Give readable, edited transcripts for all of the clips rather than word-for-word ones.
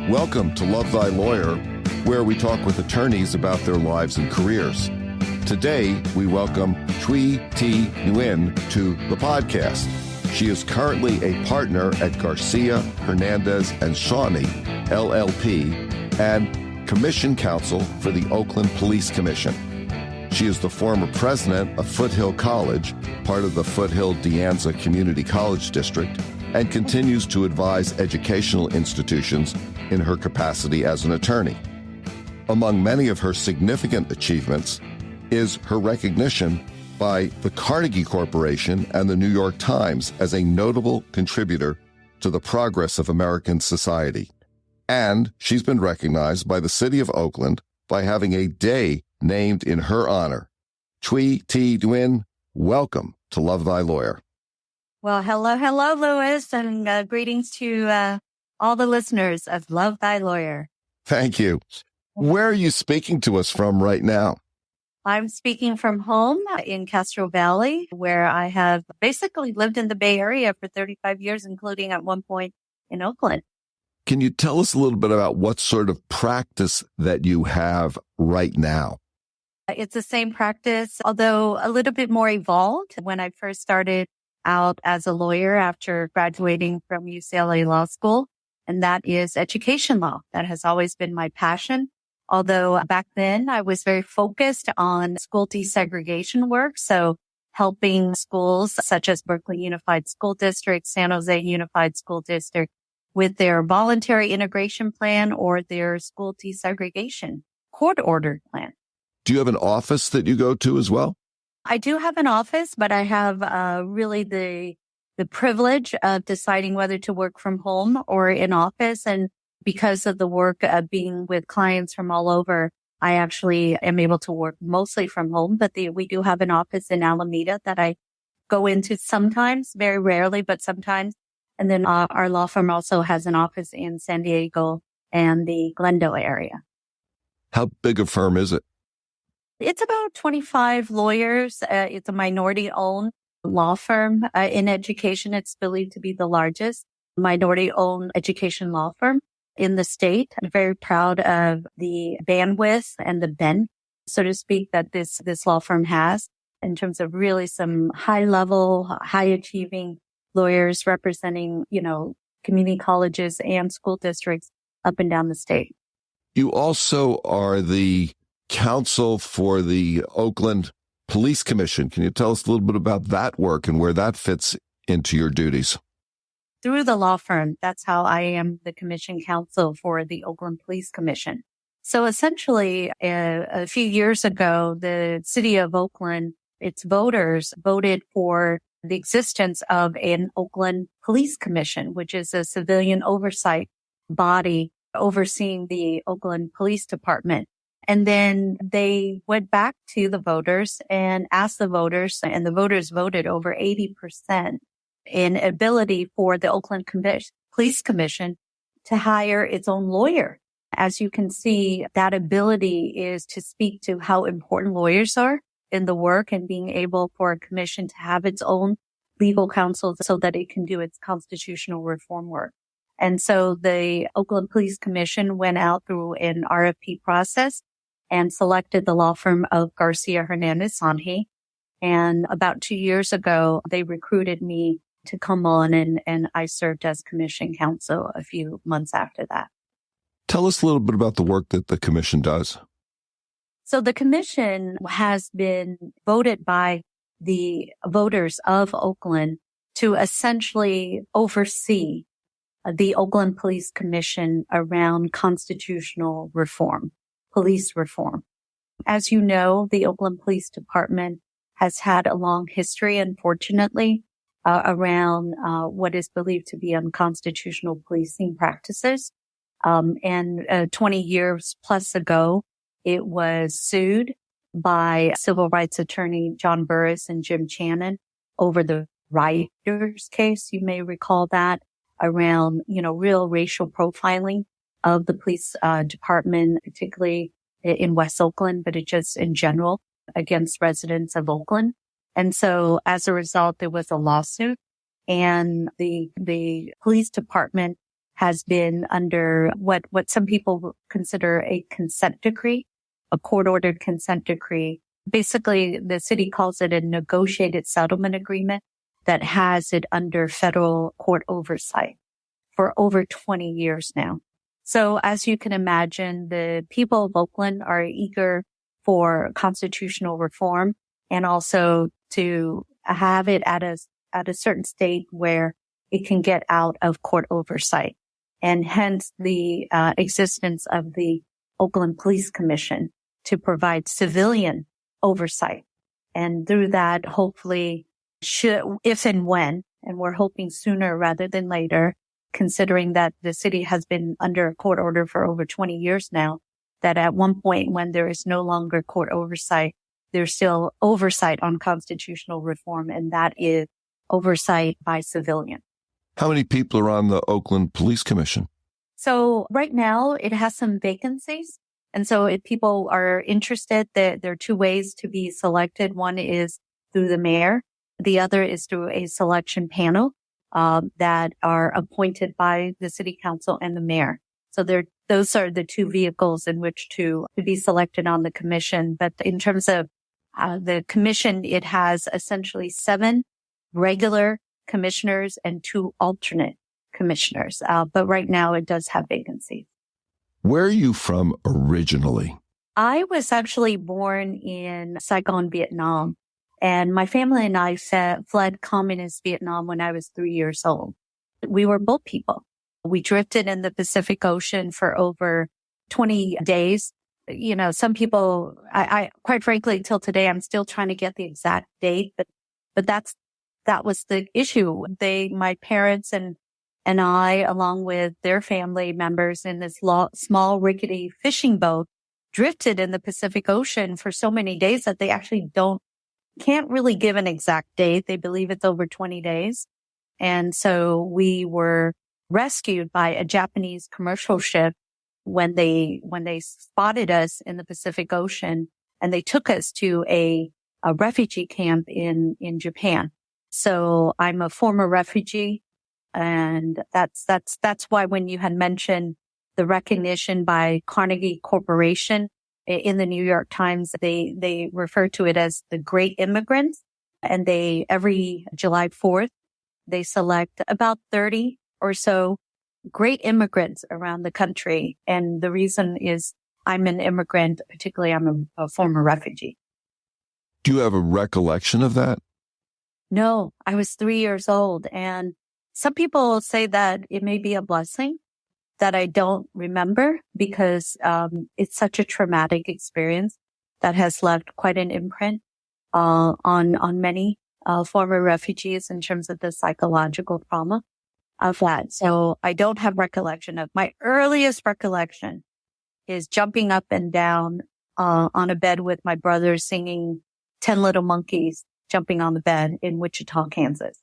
Welcome to Love Thy Lawyer, where we talk with attorneys about their lives and careers. Today, we welcome Thuy Thi Nguyen to the podcast. She is currently a partner at Garcia Hernandez Sawhney LLP and commission counsel for the Oakland Police Commission. She is the former president of Foothill College, part of the Foothill De Anza Community College District, and continues to advise educational institutions in her capacity as an attorney. Among many of her significant achievements is her recognition by the Carnegie Corporation and the New York Times as a notable contributor to the progress of American society. And she's been recognized by the city of Oakland by having a day named in her honor. Thuy Thi Nguyen, welcome to Love Thy Lawyer. Well, hello, Louis, and greetings to all the listeners of Love Thy Lawyer. Thank you. Where are you speaking to us from right now? I'm speaking from home in Castro Valley, where I have basically lived in the Bay Area for 35 years, including at one point in Oakland. Can you tell us a little bit about what sort of practice that you have right now? It's the same practice, although a little bit more evolved. When I first started out as a lawyer after graduating from UCLA Law School, and that is education law. That has always been my passion. Although back then I was very focused on school desegregation work. So helping schools such as Berkeley Unified School District, San Jose Unified School District with their voluntary integration plan or their school desegregation court-ordered plan. Do you have an office that you go to as well? I do have an office, but I have really the privilege of deciding whether to work from home or in office. And because of the work of being with clients from all over, I actually am able to work mostly from home. But we do have an office in Alameda that I go into sometimes, very rarely, but sometimes. And then our law firm also has an office in San Diego and the Glendale area. How big a firm is it? It's about 25 lawyers. It's a minority-owned law firm. In education, it's believed to be the largest minority-owned education law firm in the state. I'm very proud of the bandwidth and the bench, so to speak, that this law firm has in terms of really some high-level, high-achieving lawyers representing, community colleges and school districts up and down the state. You also are the counsel for the Oakland Police Commission. Can you tell us a little bit about that work and where that fits into your duties? Through the law firm, that's how I am the commission counsel for the Oakland Police Commission. So essentially, a few years ago, the city of Oakland, its voters voted for the existence of an Oakland Police Commission, which is a civilian oversight body overseeing the Oakland Police Department. And then they went back to the voters and asked the voters, and the voters voted over 80% in ability for the Oakland Police Commission to hire its own lawyer. As you can see, that ability is to speak to how important lawyers are in the work and being able for a commission to have its own legal counsel so that it can do its constitutional reform work. And so the Oakland Police Commission went out through an RFP process and selected the law firm of Garcia Hernandez Sawhney. And about 2 years ago, they recruited me to come on and I served as commission counsel a few months after that. Tell us a little bit about the work that the commission does. So the commission has been voted by the voters of Oakland to essentially oversee the Oakland Police Commission around constitutional reform, police reform. As you know, the Oakland Police Department has had a long history, unfortunately, around what is believed to be unconstitutional policing practices. And 20 years plus ago, it was sued by civil rights attorney John Burris and Jim Channon over the rioters case. You may recall that around, real racial profiling of the police department, particularly in West Oakland, but it just in general against residents of Oakland. And so as a result, there was a lawsuit and the police department has been under what some people consider a consent decree, a court-ordered consent decree. Basically, the city calls it a negotiated settlement agreement that has it under federal court oversight for over 20 years now. So as you can imagine, the people of Oakland are eager for constitutional reform and also to have it at a certain state where it can get out of court oversight. And hence the existence of the Oakland Police Commission to provide civilian oversight. And through that, hopefully, if and when, and we're hoping sooner rather than later, considering that the city has been under a court order for over 20 years now, that at one point when there is no longer court oversight, there's still oversight on constitutional reform, and that is oversight by civilians. How many people are on the Oakland Police Commission? So right now it has some vacancies. And so if people are interested, there are two ways to be selected. One is through the mayor. The other is through a selection panel that are appointed by the city council and the mayor. So those are the two vehicles in which to be selected on the commission. But in terms of the commission, it has essentially 7 regular commissioners and 2 alternate commissioners. But right now it does have vacancies. Where are you from originally? I was actually born in Saigon, Vietnam. And my family and I fled communist Vietnam when I was 3 years old. We were boat people. We drifted in the Pacific Ocean for over 20 days. You know, some people, I quite frankly, till today, I'm still trying to get the exact date, but that was the issue. My parents and I, along with their family members in this small rickety fishing boat, drifted in the Pacific Ocean for so many days that they actually can't really give an exact date. They believe it's over 20 days. And so we were rescued by a Japanese commercial ship when they spotted us in the Pacific Ocean, and they took us to a refugee camp in Japan. So I'm a former refugee, and that's why when you had mentioned the recognition by Carnegie Corporation in the New York Times, they refer to it as the Great Immigrants, and every July 4th, they select about 30 or so great immigrants around the country. And the reason is I'm an immigrant, particularly I'm a former refugee. Do you have a recollection of that? No, I was 3 years old. And some people say that it may be a blessing that I don't remember because it's such a traumatic experience that has left quite an imprint on many former refugees in terms of the psychological trauma of that. So I don't have recollection of. My earliest recollection is jumping up and down on a bed with my brother singing 10 Little Monkeys, jumping on the bed in Wichita, Kansas.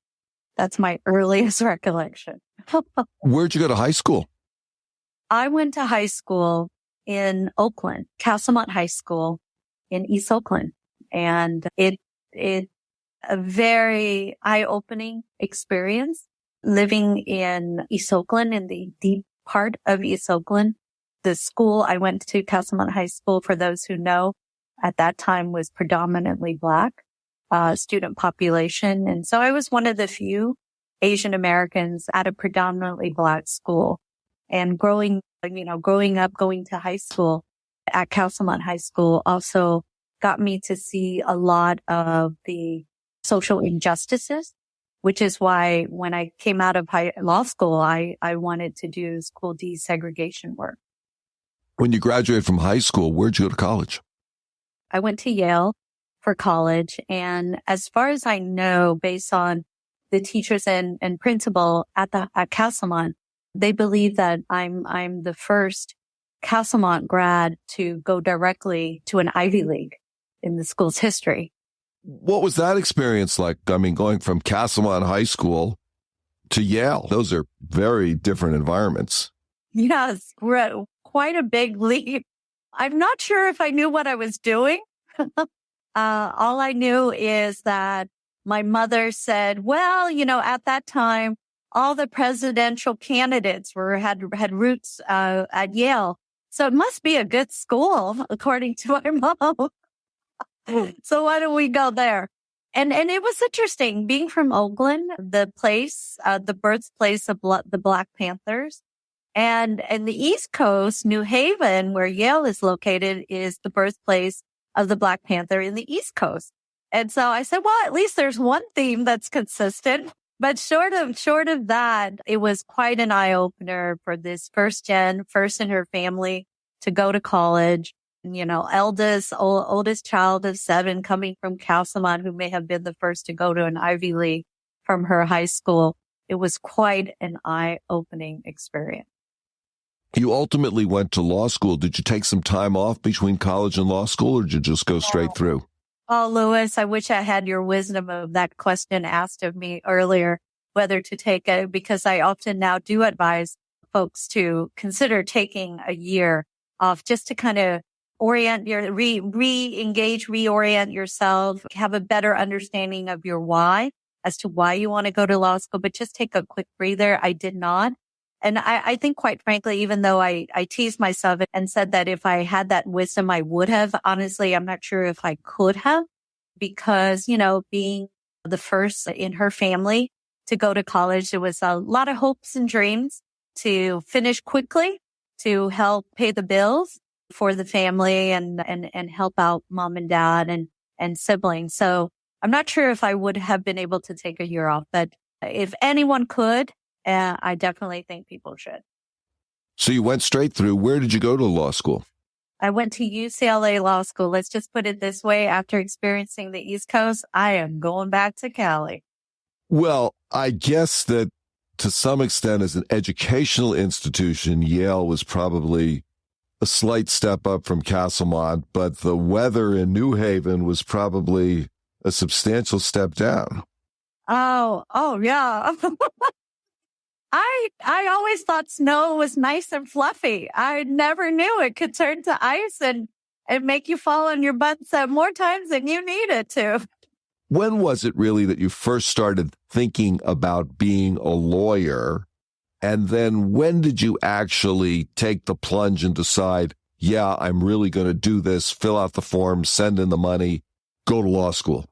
That's my earliest recollection. Where'd you go to high school? I went to high school in Oakland, Castlemont High School in East Oakland. And it a very eye-opening experience living in East Oakland, in the deep part of East Oakland. The school I went to, Castlemont High School, for those who know, at that time was predominantly Black student population. And so I was one of the few Asian Americans at a predominantly Black school. And growing up, going to high school at Castlemont High School also got me to see a lot of the social injustices, which is why when I came out of law school, I wanted to do school desegregation work. When you graduated from high school, where'd you go to college? I went to Yale for college. And as far as I know, based on the teachers and principal at Castlemont, they believe that I'm the first Castlemont grad to go directly to an Ivy League in the school's history. What was that experience like? I mean, going from Castlemont High School to Yale, those are very different environments. Yes, we're quite a big leap. I'm not sure if I knew what I was doing. All I knew is that my mother said, well, at that time, all the presidential candidates had roots at Yale. So it must be a good school, according to my mom. So why don't we go there? And it was interesting being from Oakland, the place, the birthplace of the Black Panthers. And the East Coast, New Haven, where Yale is located, is the birthplace of the Black Panther in the East Coast. And so I said, well, at least there's one theme that's consistent. But short of that, it was quite an eye opener for this first in her family to go to college. You know, oldest child of 7 coming from Castlemont, who may have been the first to go to an Ivy League from her high school. It was quite an eye-opening experience. You ultimately went to law school. Did you take some time off between college and law school, or did you just go straight through? Oh, Louis, I wish I had your wisdom of that question asked of me earlier, whether to take it, because I often now do advise folks to consider taking a year off just to kind of orient reorient yourself, have a better understanding of your why as to why you want to go to law school, but just take a quick breather. I did not. And I think, quite frankly, even though I teased myself and said that if I had that wisdom, I would have, honestly, I'm not sure if I could have, because, you know, being the first in her family to go to college, there was a lot of hopes and dreams to finish quickly, to help pay the bills for the family and help out mom and dad and siblings. So I'm not sure if I would have been able to take a year off, but if anyone could, I definitely think people should. So you went straight through. Where did you go to law school? I went to UCLA Law School. Let's just put it this way. After experiencing the East Coast, I am going back to Cali. Well, I guess that to some extent as an educational institution, Yale was probably a slight step up from Castlemont, but the weather in New Haven was probably a substantial step down. Oh, yeah. I always thought snow was nice and fluffy. I never knew it could turn to ice and make you fall on your butt more times than you needed to. When was it really that you first started thinking about being a lawyer? And then when did you actually take the plunge and decide, yeah, I'm really going to do this, fill out the form, send in the money, go to law school?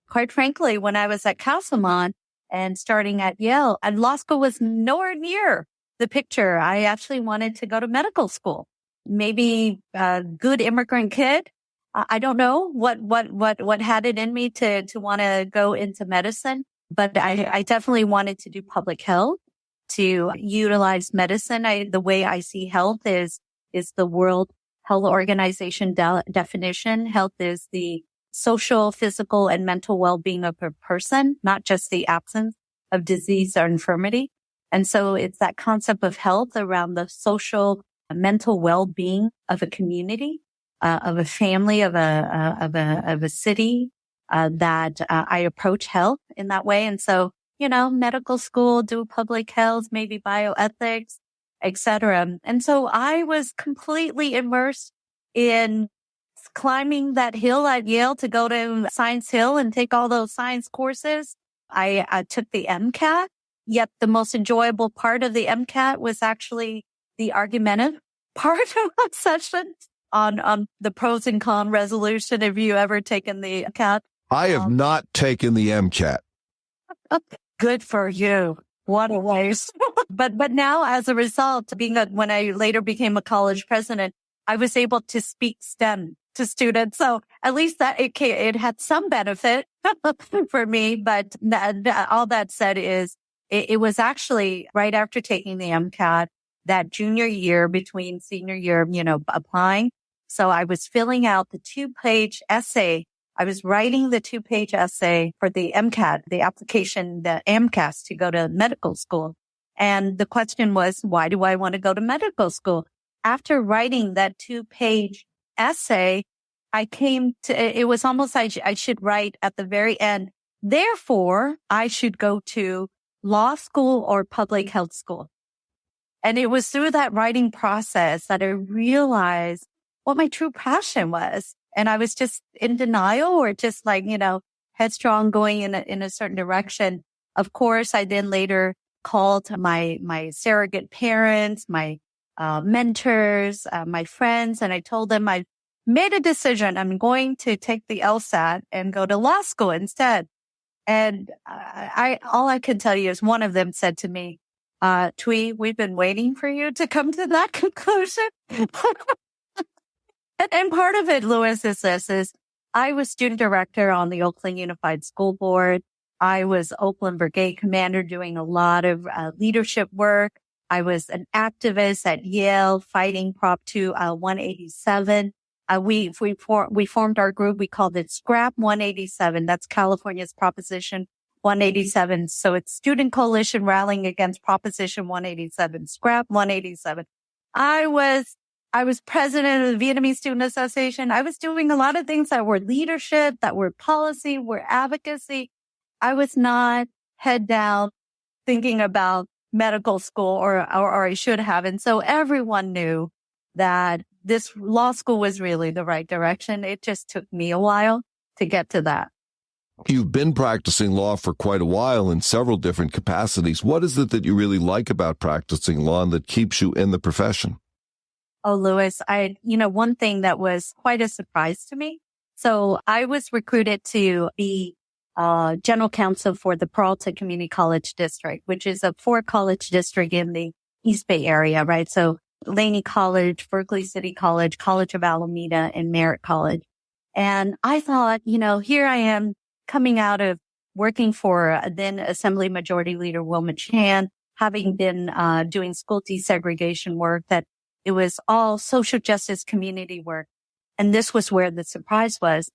Quite frankly, when I was at Castlemont and starting at Yale, and law school was nowhere near the picture. I actually wanted to go to medical school. Maybe a good immigrant kid. I don't know what had it in me to want to go into medicine, but I definitely wanted to do public health, to utilize medicine. The way I see health is the World Health Organization definition. Health is the social, physical, and mental well-being of a person, not just the absence of disease or infirmity. And so it's that concept of health around the social, mental well-being of a community, of a family, of a city, that I approach health in that way. And so, you know, medical school, do public health, maybe bioethics, etc. And so I was completely immersed in climbing that hill at Yale to go to Science Hill and take all those science courses. I took the MCAT, yet the most enjoyable part of the MCAT was actually the argumentative part of the session on the pros and cons resolution. Have you ever taken the MCAT? I have not taken the MCAT. Good for you. What a waste. But now, as a result, when I later became a college president, I was able to speak STEM to students. So at least that it had some benefit for me. But all that said is it was actually right after taking the MCAT, that junior year between senior year, applying. So I was filling out the 2-page essay. I was writing the 2-page essay for the MCAT, the application, the AMCAS to go to medical school. And the question was, why do I want to go to medical school? After writing that 2-page essay, I came to, it was almost I should write at the very end, therefore, I should go to law school or public health school. And it was through that writing process that I realized what my true passion was. And I was just in denial or just headstrong going in a certain direction. Of course, I then later called my surrogate parents, my mentors, my friends, and I told them I made a decision. I'm going to take the LSAT and go to law school instead. And all I can tell you is one of them said to me, Thuy, we've been waiting for you to come to that conclusion. And part of it, Louis, is I was student director on the Oakland Unified School Board. I was Oakland Brigade Commander doing a lot of leadership work. I was an activist at Yale fighting Prop 2 187. We formed our group. We called it Scrap 187. That's California's Proposition 187. So it's Student Coalition rallying against Proposition 187, Scrap 187. I was president of the Vietnamese Student Association. I was doing a lot of things that were leadership, that were policy, were advocacy. I was not head down thinking about medical school or I should have. And so everyone knew that this law school was really the right direction. It just took me a while to get to that. You've been practicing law for quite a while in several different capacities. What is it that you really like about practicing law and that keeps you in the profession? Oh, Louis, one thing that was quite a surprise to me. So I was recruited to be general counsel for the Peralta Community College District, which is a 4-college district in the East Bay area, right? So Laney College, Berkeley City College, College of Alameda, and Merritt College. And I thought, here I am coming out of working for then Assembly Majority Leader Wilma Chan, having been doing school desegregation work, that it was all social justice community work. And this was where the surprise was.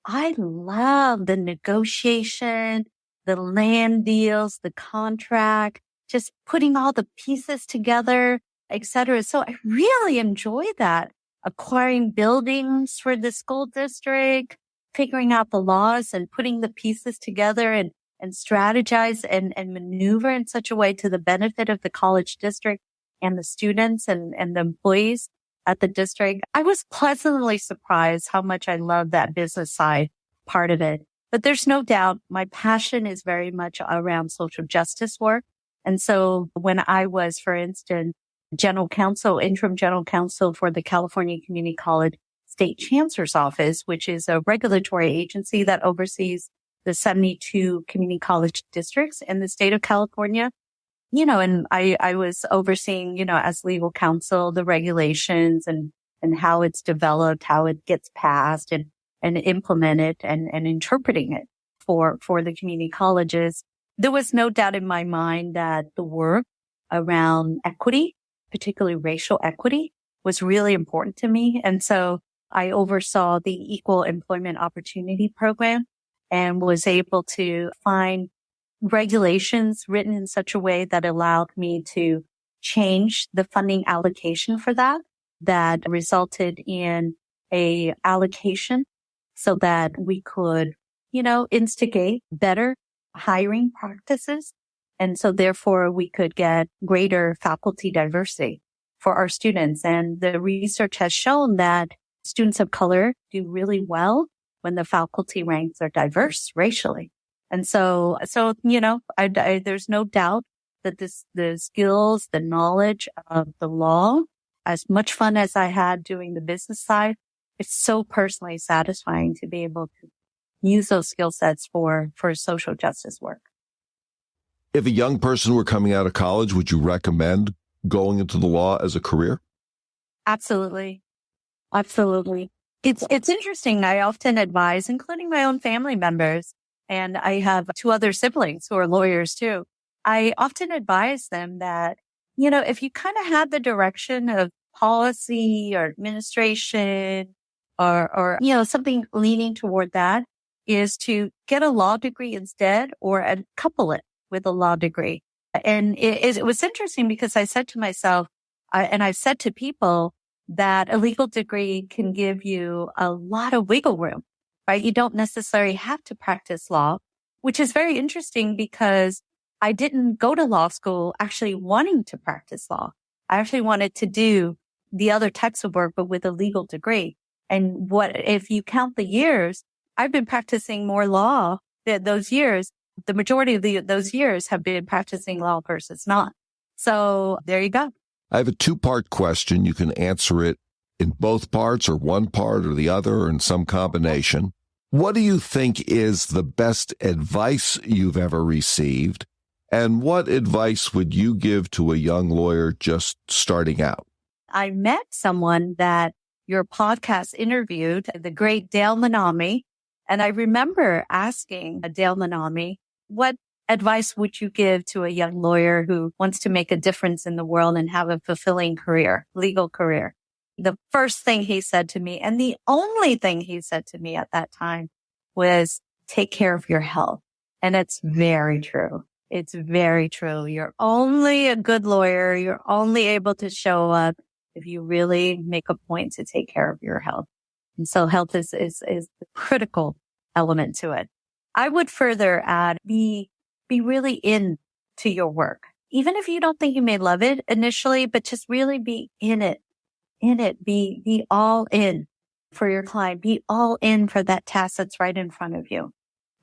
I love the negotiation, the land deals, the contract, just putting all the pieces together, et cetera. So I really enjoy that. Acquiring buildings for the school district, figuring out the laws and putting the pieces together and strategize and maneuver in such a way to the benefit of the college district and the students and the employees at the district. I was pleasantly surprised how much I love that business side part of it. But there's no doubt my passion is very much around social justice work. And so when I was, for instance, interim general counsel for the California Community College State Chancellor's Office, which is a regulatory agency that oversees the 72 community college districts in the state of California, and I was overseeing, as legal counsel, the regulations and how it's developed, how it gets passed and implemented and interpreting it for the community colleges. There was no doubt in my mind that the work around equity, particularly racial equity, was really important to me. And so I oversaw the Equal Employment Opportunity Program and was able to find regulations written in such a way that allowed me to change the funding allocation for that resulted in a allocation so that we could, instigate better hiring practices. And so therefore we could get greater faculty diversity for our students. And the research has shown that students of color do really well when the faculty ranks are diverse racially. And so, there's no doubt that the skills, the knowledge of the law, as much fun as I had doing the business side, it's so personally satisfying to be able to use those skill sets for social justice work. If a young person were coming out of college, would you recommend going into the law as a career? Absolutely. Absolutely. It's interesting. I often advise, including my own family members, and I have 2 other siblings who are lawyers too. I often advise them that, if you kind of have the direction of policy or administration or something leaning toward that, is to get a law degree instead or couple it with a law degree. And it was interesting because I said to myself, and I've said to people that a legal degree can give you a lot of wiggle room, right? You don't necessarily have to practice law, which is very interesting because I didn't go to law school actually wanting to practice law. I actually wanted to do the other types of work, but with a legal degree. And if you count the years, I've been practicing more law those years the majority of those years have been practicing law versus not. So there you go. I have a two-part question. You can answer it in both parts or one part or the other or in some combination. What do you think is the best advice you've ever received? And what advice would you give to a young lawyer just starting out? I met someone that your podcast interviewed, the great Dale Manami. And I remember asking Dale Manami, what advice would you give to a young lawyer who wants to make a difference in the world and have a fulfilling career, legal career? The first thing he said to me, and the only thing he said to me at that time, was take care of your health. And it's very true. It's very true. You're only a good lawyer. You're only able to show up if you really make a point to take care of your health. And so health is the critical element to it. I would further add, be really into your work. Even if you don't think you may love it initially, but just really be in it, be all in for your client, be all in for that task that's right in front of you,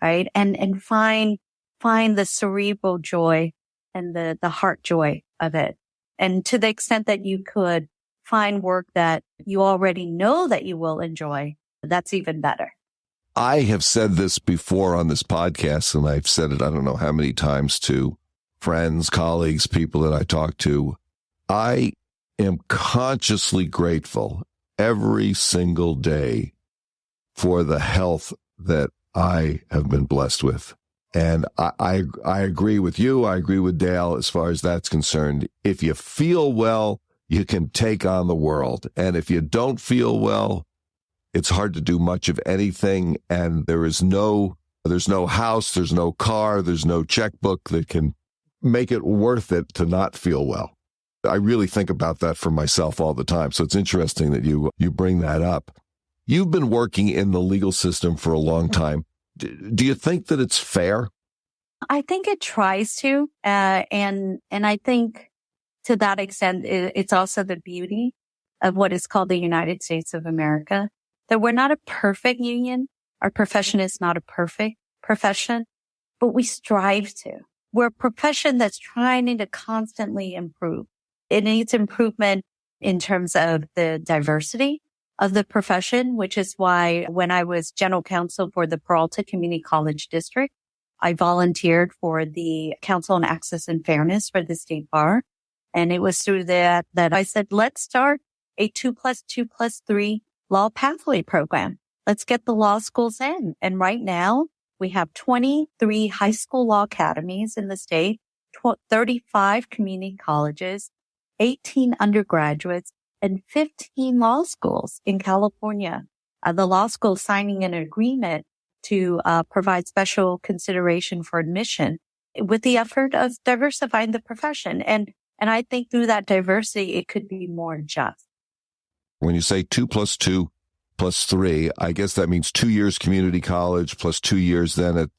right? And find the cerebral joy and the heart joy of it. And to the extent that you could find work that you already know that you will enjoy, that's even better. I have said this before on this podcast, and I've said it I don't know how many times to friends, colleagues, people that I talk to. I am consciously grateful every single day for the health that I have been blessed with. And I agree with you. I agree with Dale as far as that's concerned. If you feel well, you can take on the world. And if you don't feel well, it's hard to do much of anything. And there's no house, there's no car, there's no checkbook that can make it worth it to not feel well. I really think about that for myself all the time. So it's interesting that you bring that up. You've been working in the legal system for a long time. Do you think that it's fair? I think it tries to. And I think to that extent, it's also the beauty of what is called the United States of America, that we're not a perfect union. Our profession is not a perfect profession, but we strive to. We're a profession that's trying to constantly improve. It needs improvement in terms of the diversity of the profession, which is why when I was general counsel for the Peralta Community College District, I volunteered for the Council on Access and Fairness for the State Bar. And it was through that I said, let's start a 2+2+3 law pathway program. Let's get the law schools in. And right now we have 23 high school law academies in the state, 35 community colleges, 18 undergraduates, and 15 law schools in California. The law school signing an agreement to provide special consideration for admission with the effort of diversifying the profession. And I think through that diversity, it could be more just. When you say 2+2+3, I guess that means 2 years community college plus 2 years then at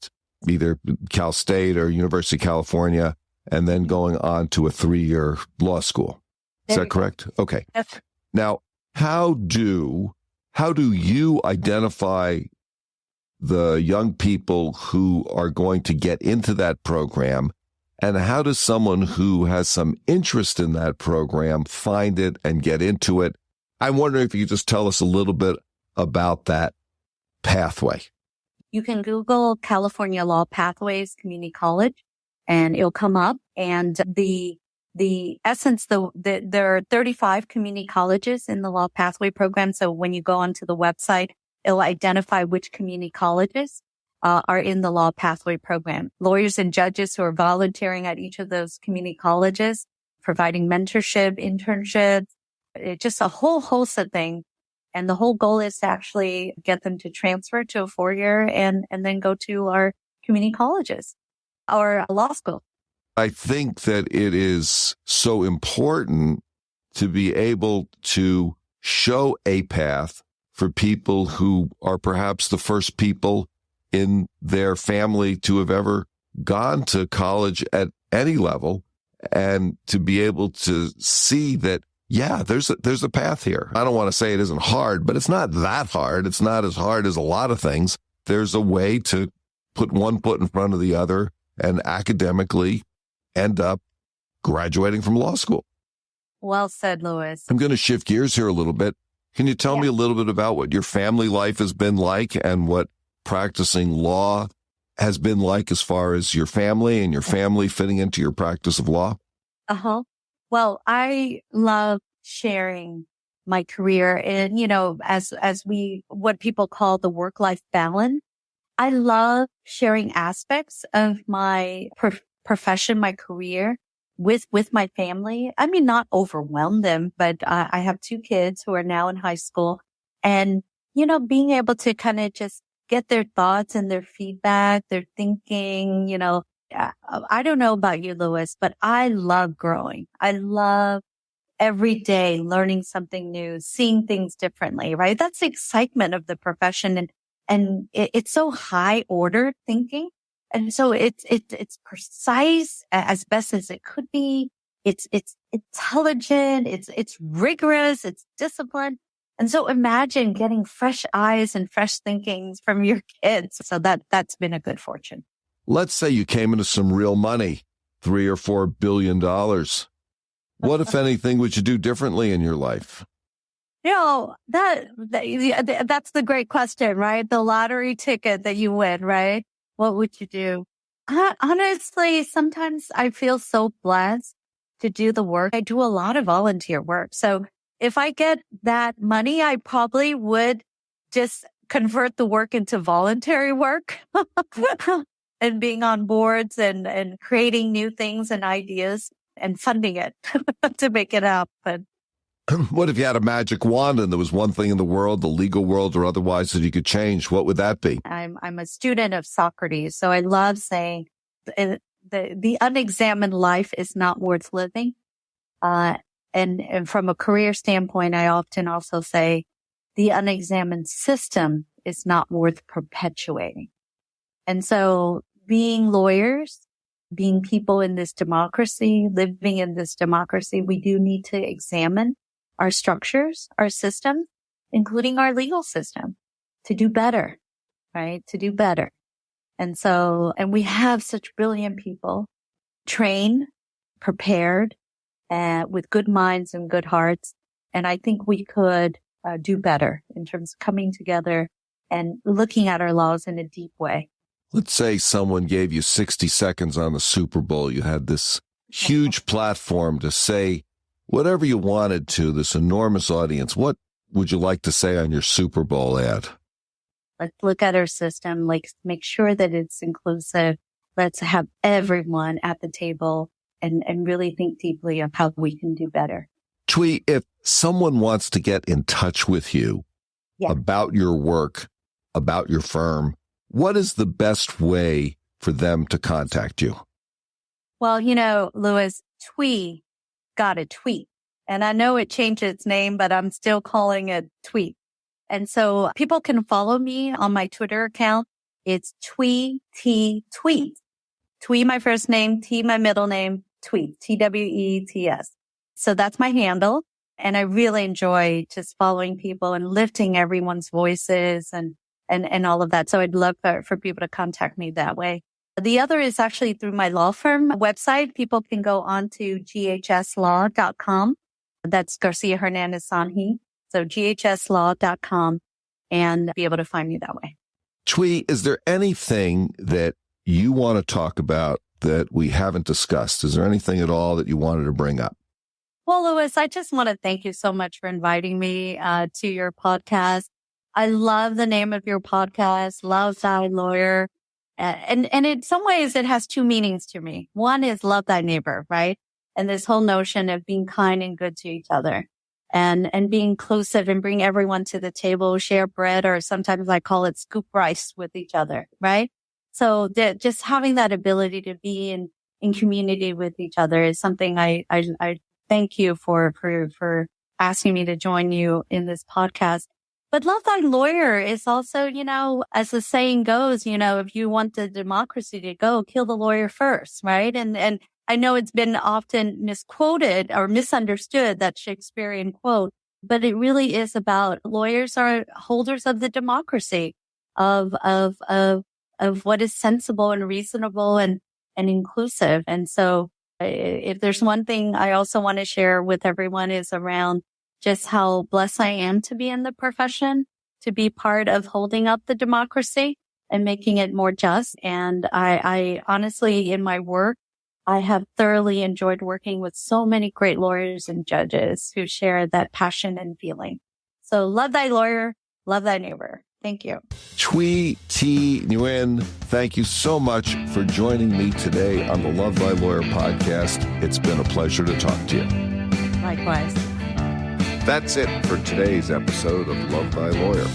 either Cal State or University of California, and then going on to a 3-year law school. Is that correct? Okay. Yes. Now, how do you identify the young people who are going to get into that program, and how does someone who has some interest in that program find it and get into it? I'm wondering if you could just tell us a little bit about that pathway. You can Google California Law Pathways Community College, and it'll come up. And the essence, there are 35 community colleges in the law pathway program. So when you go onto the website, it'll identify which community colleges are in the law pathway program. Lawyers and judges who are volunteering at each of those community colleges, providing mentorship, internships, just a whole host of things. And the whole goal is to actually get them to transfer to a 4-year and then go to our community colleges or law school. I think that it is so important to be able to show a path for people who are perhaps the first people in their family to have ever gone to college at any level, and to be able to see that, yeah, there's a path here. I don't want to say it isn't hard, but it's not that hard. It's not as hard as a lot of things. There's a way to put one foot in front of the other and academically end up graduating from law school. Well said, Louis. I'm going to shift gears here a little bit. Can you tell me a little bit about what your family life has been like and what practicing law has been like as far as your family and your family fitting into your practice of law? Well, I love sharing my career and, as what people call the work-life balance. I love sharing aspects of my profession, my career with my family. I mean, not overwhelm them, but I have 2 kids who are now in high school and, being able to kind of just get their thoughts and their feedback, their thinking, I don't know about you, Louis, but I love growing. I love every day learning something new, seeing things differently, right? That's the excitement of the profession. And it's so high ordered thinking. And so it's precise as best as it could be. It's intelligent. It's rigorous. It's disciplined. And so imagine getting fresh eyes and fresh thinkings from your kids. So that's been a good fortune. Let's say you came into some real money, $3 or $4 billion. What, if anything, would you do differently in your life? That's the great question, right? The lottery ticket that you win, right? What would you do? Honestly, sometimes I feel so blessed to do the work. I do a lot of volunteer work. So if I get that money, I probably would just convert the work into voluntary work and being on boards and creating new things and ideas and funding it to make it happen. What if you had a magic wand and there was one thing in the world, the legal world or otherwise, that you could change? What would that be? I'm a student of Socrates, so I love saying the unexamined life is not worth living. And from a career standpoint, I often also say the unexamined system is not worth perpetuating. And so being lawyers, being people in this democracy, living in this democracy, we do need to examine our structures, our systems, including our legal system, to do better, right? To do better. And we have such brilliant people, trained, prepared, with good minds and good hearts. And I think we could do better in terms of coming together and looking at our laws in a deep way. Let's say someone gave you 60 seconds on the Super Bowl. You had this huge platform to say whatever you wanted to, this enormous audience. What would you like to say on your Super Bowl ad? Let's look at our system. Make sure that it's inclusive. Let's have everyone at the table and really think deeply of how we can do better. Thuy, if someone wants to get in touch with you about your work, about your firm, what is the best way for them to contact you? Well, Louis, Thuy got a tweet. And I know it changed its name, but I'm still calling it Tweet. And so people can follow me on my Twitter account. It's Thuy Thi Tweet. Thuy, my first name, T, my middle name, Tweet, TWEETS. So that's my handle. And I really enjoy just following people and lifting everyone's voices and all of that. So I'd love for people to contact me that way. The other is actually through my law firm website. People can go on to ghslaw.com. That's Garcia Hernandez Sawhney. So ghslaw.com and be able to find me that way. Thuy, is there anything that you want to talk about that we haven't discussed? Is there anything at all that you wanted to bring up? Well, Louis, I just want to thank you so much for inviting me to your podcast. I love the name of your podcast, Love Thy Lawyer. And in some ways, it has 2 meanings to me. One is love thy neighbor, right? And this whole notion of being kind and good to each other and being inclusive and bring everyone to the table, share bread, or sometimes I call it scoop rice with each other, right? So just having that ability to be in community with each other is something I thank you for asking me to join you in this podcast. But Love Thy Lawyer is also, as the saying goes, if you want the democracy to go, kill the lawyer first, right? And I know it's been often misquoted or misunderstood, that Shakespearean quote, but it really is about lawyers are holders of the democracy, of of what is sensible and reasonable and inclusive. And so if there's one thing I also want to share with everyone is around just how blessed I am to be in the profession, to be part of holding up the democracy and making it more just. And I honestly, in my work, I have thoroughly enjoyed working with so many great lawyers and judges who share that passion and feeling. So love thy lawyer, love thy neighbor. Thank you. Thuy Thi Nguyen, thank you so much for joining me today on the Love Thy Lawyer podcast. It's been a pleasure to talk to you. Likewise. That's it for today's episode of Love Thy Lawyer.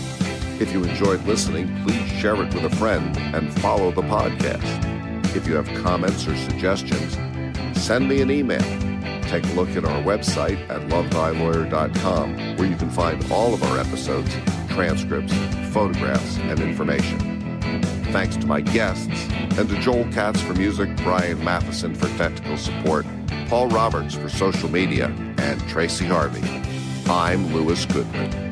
If you enjoyed listening, please share it with a friend and follow the podcast. If you have comments or suggestions, send me an email. Take a look at our website at lovethylawyer.com, where you can find all of our episodes, transcripts, photographs, and information. Thanks to my guests, and to Joel Katz for music, Brian Matheson for technical support, Paul Roberts for social media, and Tracy Harvey. I'm Louis Goodman.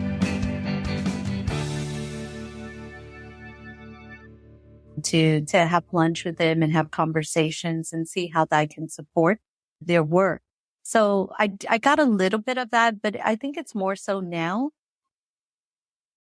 To have lunch with them and have conversations and see how that can support their work. So I got a little bit of that, but I think it's more so now